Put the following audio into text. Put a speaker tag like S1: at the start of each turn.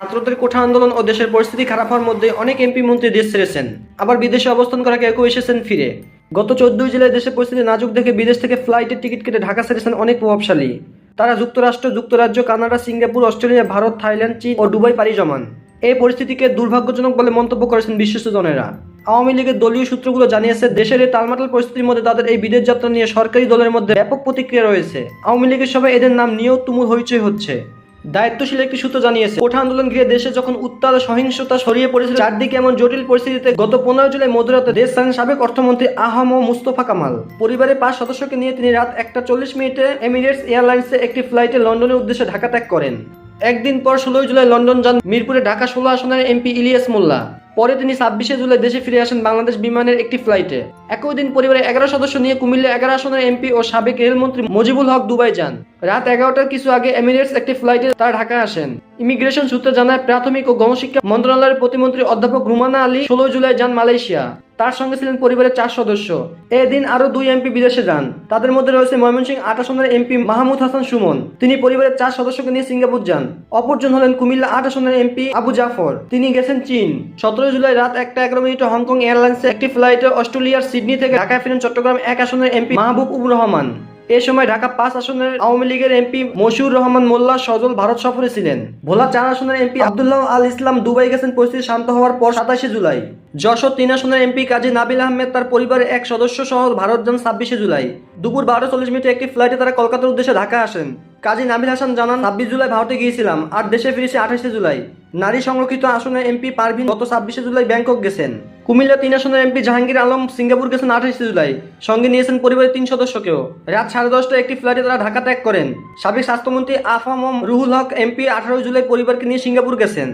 S1: ছাত্রদের কোঠা আন্দোলন ও দেশের পরিস্থিতি খারাপ হওয়ার মধ্যে অনেক এমপি মন্ত্রী দেশ ছেড়েছেন, আবার বিদেশে অবস্থান করা কেউ কেউ এসেছেন ফিরে। গত 14 জুলাই দেশের পরিস্থিতি নাজুক দেখে বিদেশ থেকে ফ্লাইটের টিকিট কেটে ঢাকা ছেড়েছেন অনেক প্রভাবশালী। তারা যুক্তরাষ্ট্র, যুক্তরাজ্য, Canada, Singapore, Australia, Bharat, Thailand, চীন ও দুবাই পাড়ি জমান। এই পরিস্থিতিকে দুর্ভাগ্যজনক বলে মন্তব্য করেছেন বিশ্বস্তজনেরা। আওয়ামী লীগের দলীয় সূত্রগুলো জানিয়েছে, দেশের এই টালমাটাল পরিস্থিতির মধ্যে তাদের এই বিদেশ যাত্রা নিয়ে সরকারি দলের মধ্যে ব্যাপক প্রতিক্রিয়া রয়েছে। আওয়ামী লীগের সবাই এদের নাম নিয়েও তুমুল হইচই হচ্ছে। দায়িত্বশীল একটি সূত্র জানিয়েছে, কোঠা আন্দোলন ঘিরে দেশে যখন উত্তাল সহিংসতা ছড়িয়ে পড়েছিল, চারদিকে এমন জটিল পরিস্থিতিতে গত 15 জুলাই মধ্যরাতে দেশ ছাড়েন সাবেক অর্থমন্ত্রী আহম মুস্তফা কামাল। পরিবারের 5 সদস্যকে নিয়ে তিনি রাত 1:40 এমিরেটস এয়ারলাইন্সে একটি ফ্লাইটে লন্ডনের উদ্দেশ্যে ঢাকা ত্যাগ করেন। একদিন পর 16 জুলাই লন্ডন যান মিরপুরে ঢাকা 16 আসনের এমপি ইলিয়াস মোল্লা। পরে তিনি 26 জুলাই দেশে ফিরে আসেন বাংলাদেশ বিমানের একটি ফ্লাইটে। একই দিন পরিবারের 11 সদস্য নিয়ে কুমিল্লা 11 আসনের এমপি ও সাবেক রেলমন্ত্রী মুজিবুল হক দুবাই যান। রাত 11টার কিছু আগে এমিরেটস একটি ফ্লাইটে তারা ঢাকা আসেন। ইমিগ্রেশন সূত্রে জানায়, প্রাথমিক ও গণশিক্ষা মন্ত্রণালয়ের প্রতিমন্ত্রী অধ্যাপক রুমানা আলী 16 জুলাই যান মালয়েশিয়া। তার সঙ্গে ছিলেন পরিবারের 4 সদস্য। এদিন আরো 2 এমপি বিদেশে যান। তাদের মধ্যে রয়েছে ময়মনসিংহ 8 আসনের এমপি মাহমুদ হাসান সুমন। তিনি পরিবারের 4 সদস্যকে নিয়ে সিঙ্গাপুর যান। অপরজন হলেন কুমিল্লা 8 আসনের এমপি আবু জাফর। তিনি গেছেন চীন। 17 জুলাই রাত 1:11 হংকং এয়ারলাইন্সে একটি ফ্লাইটে অস্ট্রেলিয়ার সিডনি থেকে ঢাকায় ফিরেন চট্টগ্রাম 1 আসনের এমপি মাহবুব উর রহমান। এ সময় ঢাকা 5 আসনের আওয়ামী লীগের এমপি মশিউর রহমান মোল্লা সজল ভারত সফরে ছিলেন। ভোলা 4 আসনের এমপি আব্দুল্লাহ আল ইসলাম দুবাই গেছেন পরিস্থিতি শান্ত হওয়ার পর 27 জুলাই। যশোর 3 আসনের এমপি কাজী নাবিল আহমেদ তার পরিবারের 1 সদস্য সহ ভারত যান 26 জুলাই। দুপুর 12:40 একটি ফ্লাইটে তারা কলকাতার উদ্দেশ্যে ঢাকা আসেন। কাজী নাবিল হাসান জানান, 26 জুলাই ভারতে গিয়েছিলাম আর দেশে ফিরেছি 28 জুলাই। নারী সংরক্ষিত আসনের এমপি পারভিন গত 26 জুলাই ব্যাংকক গেছেন। কুমিল্লা 3 আসনের এমপি জাহাঙ্গীর আলম সিঙ্গাপুর গেছেন 28 জুলাই। সঙ্গে নিয়েছেন পরিবারের 3 সদস্যকেও। রাত 10:30টায় একটি ফ্লাইটে তারা ঢাকা ত্যাগ করেন। সাবেক স্বাস্থ্যমন্ত্রী আফাম রুহুল হক এমপি 18 জুলাই পরিবারকে নিয়ে সিঙ্গাপুর গেছেন।